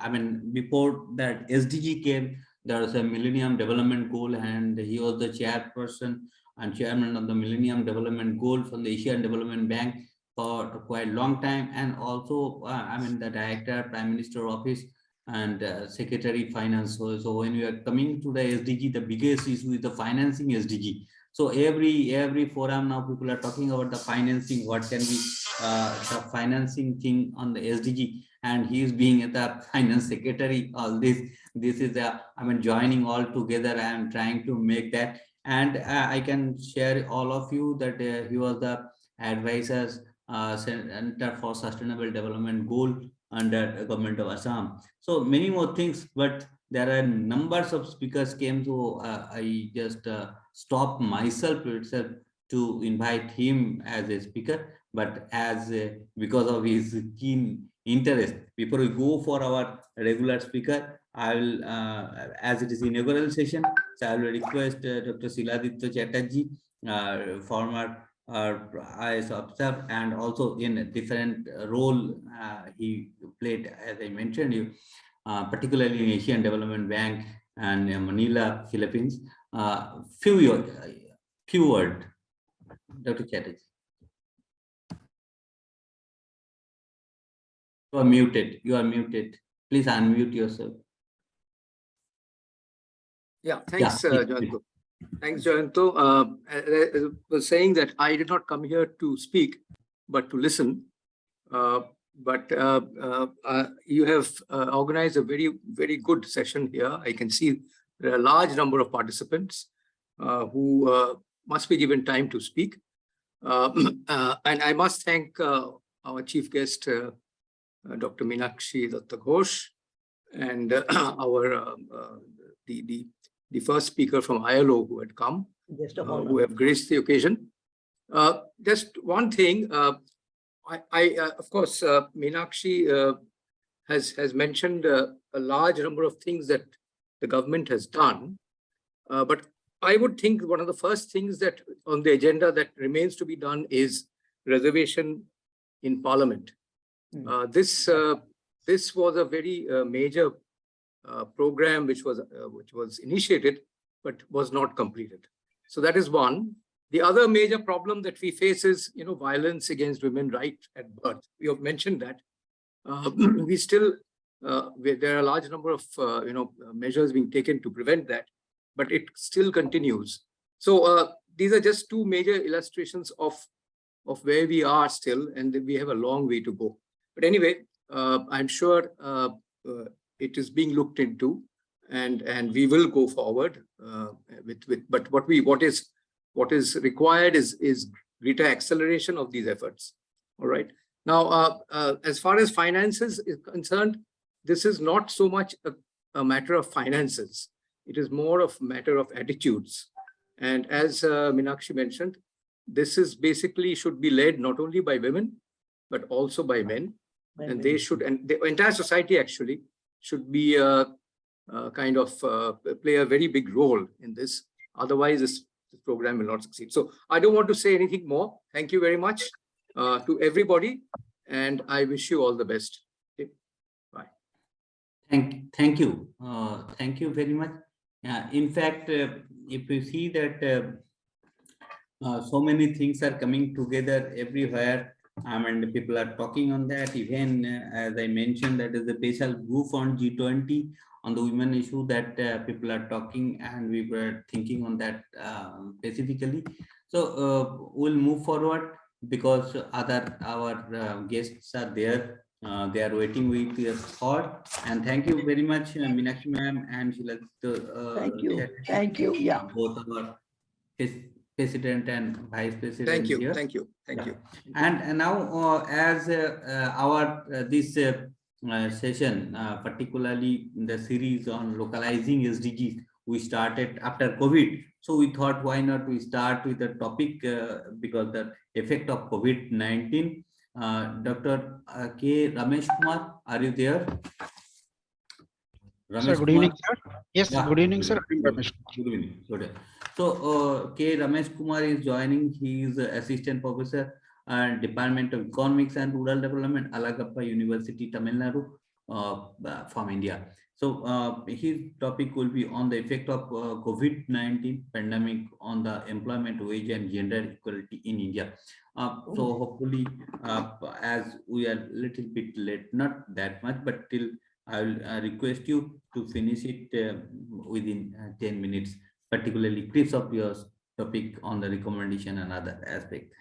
I mean, before that SDG came, there was a Millennium Development Goal, and he was the chairperson and chairman of the Millennium Development Goal from the Asian Development Bank for quite a long time, and also I mean the director, Prime Minister Office, and Secretary Finance. So when we are coming to the SDG, the biggest issue is the financing SDG. So every forum now people are talking about the financing, what can be the financing thing on the SDG, and he is being the finance secretary. All this is I mean joining all together. I am trying to make that, and I can share all of you that he was the advisors Center for Sustainable Development Goal under Government of Assam. So many more things, but there are numbers of speakers came, so I just stopped myself itself to invite him as a speaker. But as because of his keen interest, before we go for our regular speaker, I will, as it is inaugural session, so I will request Dr. Siladitya Chatterjee, former IAS officer, and also in a different role he played, as I mentioned you, particularly in Asian Development Bank and Manila, Philippines. Few words, Dr. Chatterjee. You are muted. You are muted. Please unmute yourself. Yeah, thanks, Jayanto. Thanks, Jayanto. I was saying that I did not come here to speak, but to listen. But you have organized a very good session here. I can see there are a large number of participants who must be given time to speak. And I must thank our chief guest, Dr. Meenakshi Datta Ghosh, and our the first speaker from ILO who had come, who have graced the occasion. Just one thing, of course, Meenakshi has mentioned a large number of things that the government has done, but I would think one of the first things that on the agenda that remains to be done is reservation in Parliament. This was a very major program which was initiated but was not completed. So that is one. The other major problem that we face is violence against women right at birth. We have mentioned that. We still there are a large number of measures being taken to prevent that, but it still continues. So these are just two major illustrations of where we are still, and we have a long way to go. But anyway, I'm sure it is being looked into, and we will go forward but what is required is greater acceleration of these efforts. All right. Now, as far as finances is concerned, this is not so much a matter of finances. It is more of a matter of attitudes. And as Meenakshi mentioned, this is basically should be led not only by women, but also by men. And they should, and the entire society actually should be kind of play a very big role in this. Otherwise, this program will not succeed. So I don't want to say anything more. Thank you very much to everybody, and I wish you all the best. Okay. Bye. Thank you. Thank you very much. In fact, if you see that so many things are coming together everywhere, and people are talking on that. Even as I mentioned, that is the special group on G20 on the women issue that people are talking, and we were thinking on that specifically. So we'll move forward because our guests are there. They are waiting with their thought. And thank you very much, Meenakshi ma'am and Sheila. Thank you. Yeah. Both our President and Vice President. Thank you. Here. Thank you. Thank you. And now, as our this session, particularly the series on localizing SDGs, we started after COVID. So we thought, why not we start with the topic because the effect of COVID-19. Dr. K. Ramesh Kumar, are you there? Ramesh sir, good evening, sir. Yes, yeah. Good evening, sir. Good evening. Good. So, K. Ramesh Kumar is joining. He is Assistant Professor and Department of Economics and Rural Development, Alagappa University, Tamil Nadu. from India. So his topic will be on the effect of COVID-19 pandemic on the employment, wage, and gender equality in India. So hopefully, as we are little bit late, not that much, but till I will request you to finish it within 10 minutes, particularly clips of your topic on the recommendation and other aspect.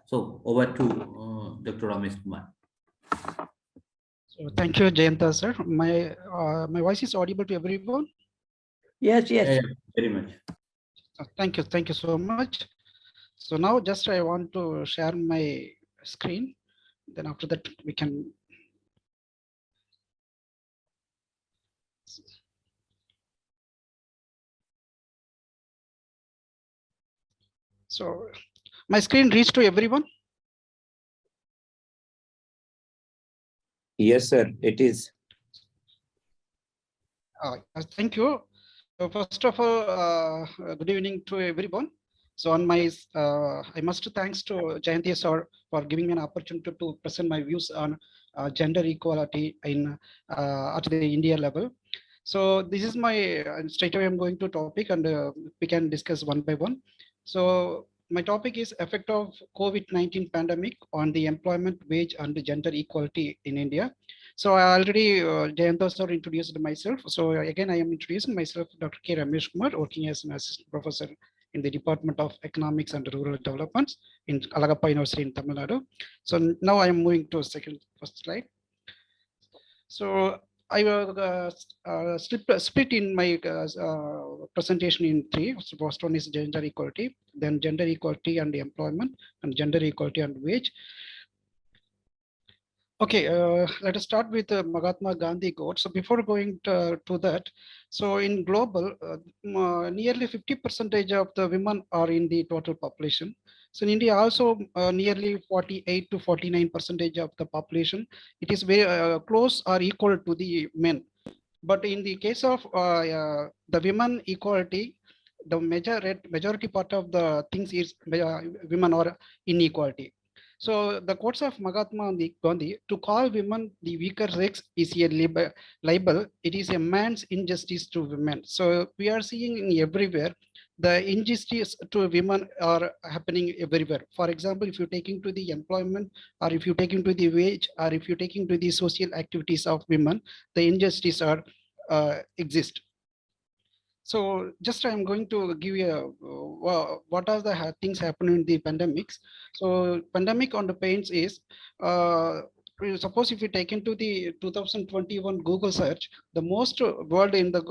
So over to Dr. Ramesh Kumar. So thank you, Jayanta sir. My voice is audible to everyone? Yes, yes. Yeah, very much. Thank you so much. So now just I want to share my screen. Then after that we can. So my screen reached to everyone? Yes, sir, it is. Thank you. So first of all, good evening to everyone. So on my, I must thanks to Jayanti sir for giving me an opportunity to present my views on gender equality in at the India level. So this is my straight away I'm going to topic and we can discuss one by one. So my topic is effect of COVID-19 pandemic on the employment, wage, and the gender equality in India. So I already, Jayanta sir introduced myself. So again, I am introducing myself, Dr. K. Ramesh Kumar, working as an assistant professor in the Department of Economics and Rural Development in Alagappa University in Tamil Nadu. So now I am moving to first slide. So I will split in my presentation in three. So first one is gender equality, then gender equality and employment, and gender equality and wage. Okay, let us start with Mahatma Gandhi quote. So before going to that, so in global, nearly 50% of the women are in the total population. So in India also nearly 48 to 49% of the population, it is very close or equal to the men. But in the case of the women equality, the majority part of the things is women are inequality. So the quotes of Mahatma Gandhi, to call women the weaker sex is a libel. It is a man's injustice to women. So we are seeing in everywhere, the injustice to women are happening everywhere. For example, if you take into the employment, or if you take into the wage, or if you take into the social activities of women, the injustice are exist. So just I'm going to give you what are the things happening in the pandemics. So pandemic on the pains is, suppose if you take into the 2021 Google search, the most word in the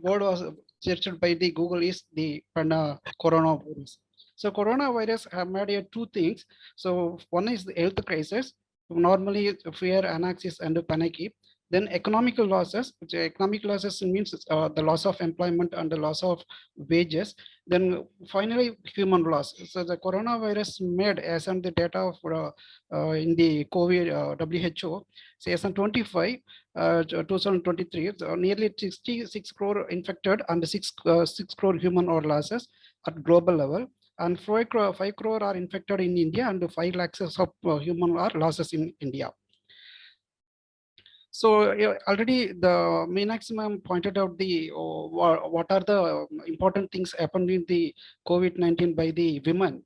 word was searched by the Google is the coronavirus. So coronavirus have made two things. So one is the health crisis, normally fear, anxiety, and panic. Then economical losses, which economic losses means the loss of employment and the loss of wages. Then finally, human loss. So the coronavirus made, as on the data of in the COVID WHO, so as on 2023, nearly 66 crore infected and 6 crore human or losses at global level. And 5 crore are infected in India and 5 lakhs of human are losses in India. So already the maximum pointed out the what are the important things happened in the COVID-19 by the women.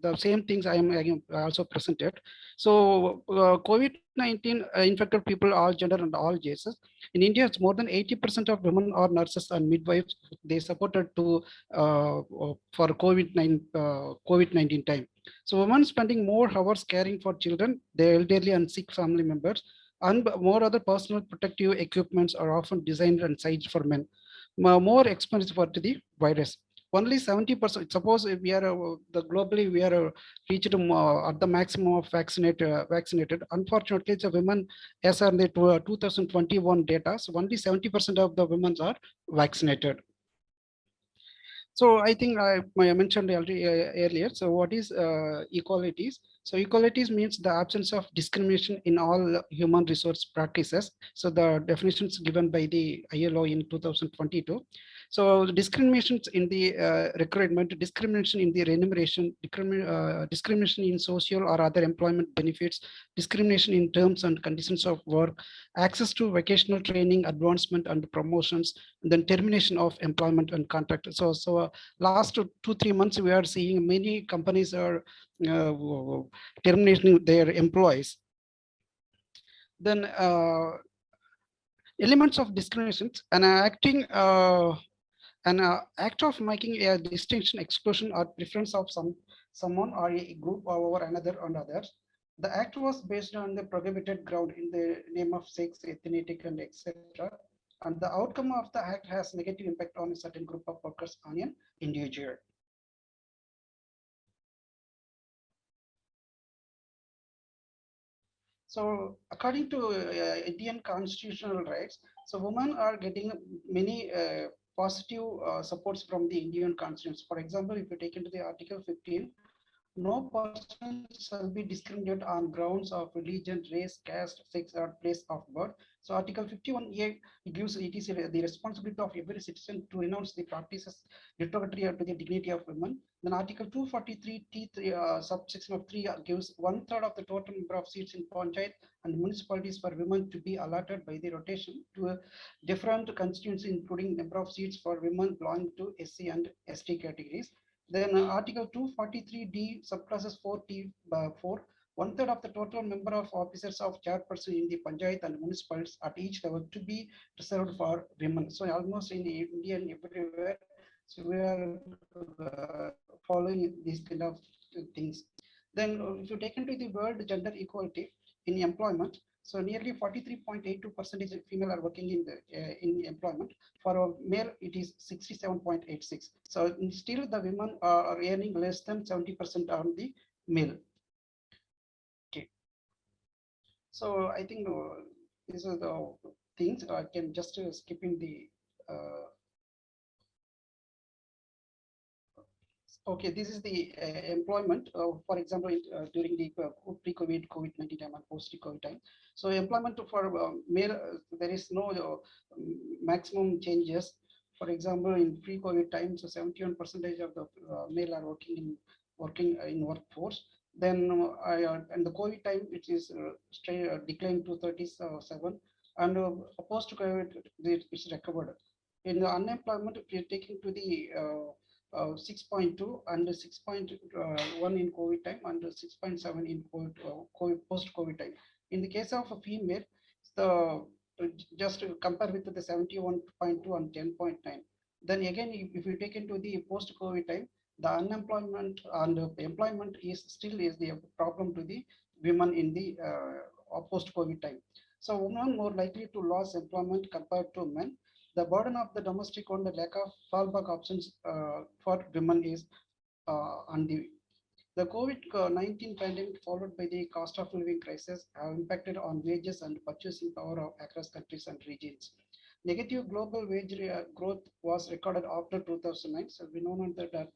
The same things I am also presented. So COVID-19 infected people all gender and all ages. In India, it's more than 80% of women are nurses and midwives. They supported to for COVID-19 time. So women spending more hours caring for children, their elderly and sick family members, and more other personal protective equipments are often designed and sized for men. More expensive for the virus. Only 70%. Suppose we are globally we are reached at the maximum of vaccinated. Unfortunately, it's a women as on the 2021 data. So only 70% of the women are vaccinated. So I think I mentioned already earlier. So what is equalities? So equalities means the absence of discrimination in all human resource practices. So the definitions given by the ILO in 2022. So discriminations in the recruitment, discrimination in the remuneration, discrimination in social or other employment benefits, discrimination in terms and conditions of work, access to vocational training, advancement and promotions, and then termination of employment and contract. So last 2-3 months, we are seeing many companies are terminating their employees. Then elements of discrimination and an act of making a distinction, exclusion, or preference of someone or a group over another on others. The act was based on the prohibited ground in the name of sex, ethnicity, and etc. And the outcome of the act has negative impact on a certain group of workers on an individual. So according to Indian constitutional rights, so women are getting many positive supports from the Indian constitution. For example, if you take into the Article 15, no person shall be discriminated on grounds of religion, race, caste, sex, or place of birth. So Article 51A gives it is the responsibility of every citizen to renounce the practices derogatory to the dignity of women. Then Article 243T3 subsection of 3 gives 1/3 of the total number of seats in Panchayat and municipalities for women to be allotted by the rotation to a different constituency, including number of seats for women belonging to SC and ST categories. Then Article 243D subclasses 4T4, 1/3 of the total number of officers of chairperson in the Panchayat and municipalities at each level to be reserved for women. So almost in India and everywhere, so we are following these kind of things. Then if you take into the world gender equality in employment, so nearly 43.82% female are working in employment. For a male, it is 67.86. So still the women are earning less than 70% on the male. Okay. So I think these are the things. I can just skip in the okay, this is the employment, for example, during the pre-COVID, COVID-19 time and post-COVID time. So employment for male, there is no maximum changes. For example, in pre-COVID time, so 71% of the male are working in workforce. Then and the COVID time, which is straight declined to 37, and post-COVID, it's recovered. In the unemployment, if you're taking to the 6.2 and 6.1 in COVID time and 6.7 in post-COVID time. In the case of a female, the just to compare with the 71.2 and 10.9. Then again, if you take into the post-COVID time, the unemployment and employment is still is the problem to the women in the post-COVID time. So women more likely to lose employment compared to men. The burden of the domestic on the lack of fallback options for women is on the COVID-19 pandemic followed by the cost of living crisis have impacted on wages and purchasing power of across countries and regions. Negative global wage growth was recorded after 2009. So we know that the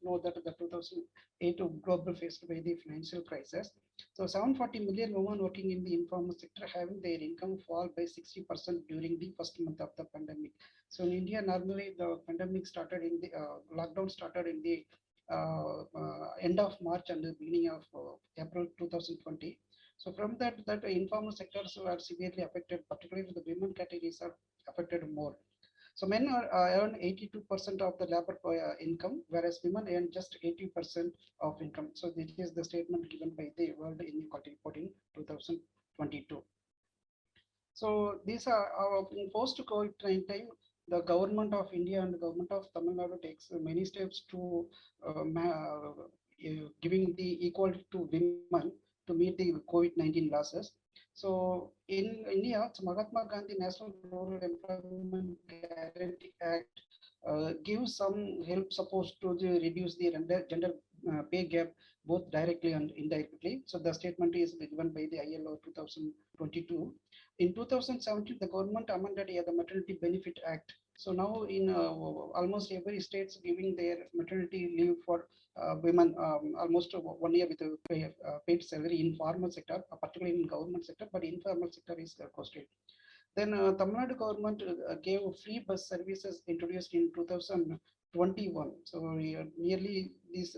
2008 global faced by the financial crisis. So 740 million women working in the informal sector having their income fall by 60% during the first month of the pandemic. So in India, normally the pandemic started in the lockdown started in the end of March and the beginning of April 2020. So from that informal sectors were severely affected, particularly the women categories are affected more. So men earn 82% of the labor income, whereas women earn just 80% of income. So this is the statement given by the World Inequality Report in 2022. So these are our in post-COVID time. The government of India and the government of Tamil Nadu takes many steps to giving the equality to women to meet the COVID-19 losses. So in India, Mahatma Gandhi National Rural Employment Guarantee Act gives some help supposed to reduce the gender pay gap both directly and indirectly. So the statement is given by the ILO 2022. In 2017, the government amended the Maternity Benefit Act. So now in almost every state's giving their maternity leave for women almost 1 year with a paid salary in formal sector, particularly in government sector, but informal sector is costed. Then Tamil Nadu government gave free bus services introduced in 2021. So nearly this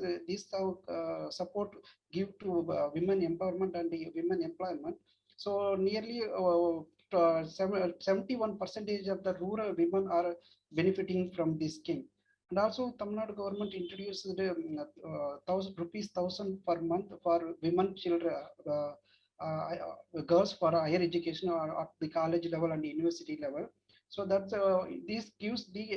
support give to women empowerment and women employment. So nearly 71% of the rural women are benefiting from this scheme. And also Tamil Nadu government introduced 1,000 rupees 1,000 per month for women children. Girls for higher education or at the college level and university level. So that this gives the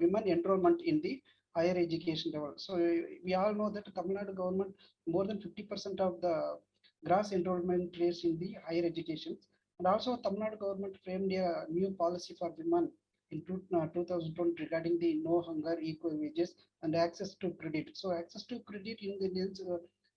women enrollment in the higher education level. So we all know that Tamil Nadu government more than 50% of the gross enrollment rates in the higher education. And also Tamil Nadu government framed a new policy for women in 2020 regarding the no hunger, equal wages and access to credit. So access to credit in the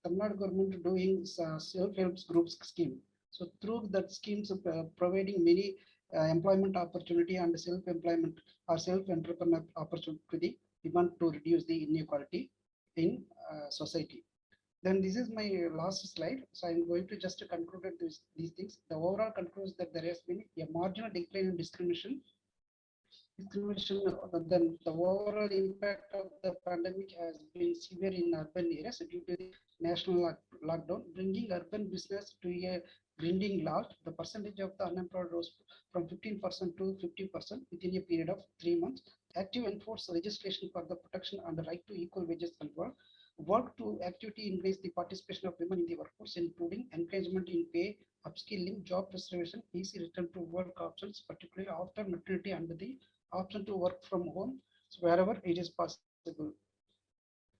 Tamil Nadu government doing self-help groups scheme. So through that schemes providing many employment opportunity and self-employment or self-entrepreneur opportunity to the women to reduce the inequality in society. Then this is my last slide. So I'm going to just conclude these things. The overall concludes that there has been a marginal decline in discrimination, then the overall impact of the pandemic has been severe in urban areas due to the national lockdown, bringing urban business to a grinding halt. The percentage of the unemployed rose from 15% to 50% within a period of 3 months. Active enforced legislation for the protection and the right to equal wages and work to actively increase the participation of women in the workforce, including encouragement in pay, upskilling, job preservation, easy return to work options, particularly after maternity and the option to work from home, so wherever it is possible.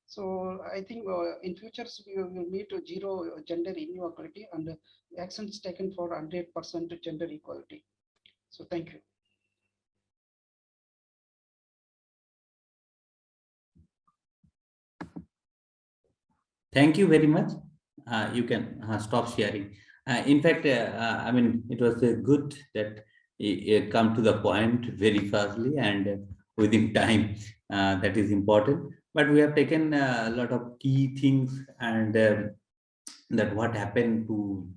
So I think in futures we will meet zero gender inequality and actions taken for 100% gender equality. So thank you. Thank you very much. You can stop sharing. In fact, I mean, it was good that you come to the point very fastly and within time. That is important. But we have taken a lot of key things and that what happened to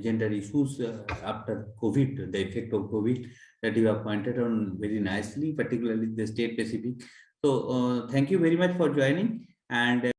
gender issues after COVID, the effect of COVID that you have pointed on very nicely, particularly the state specific. So thank you very much for joining. And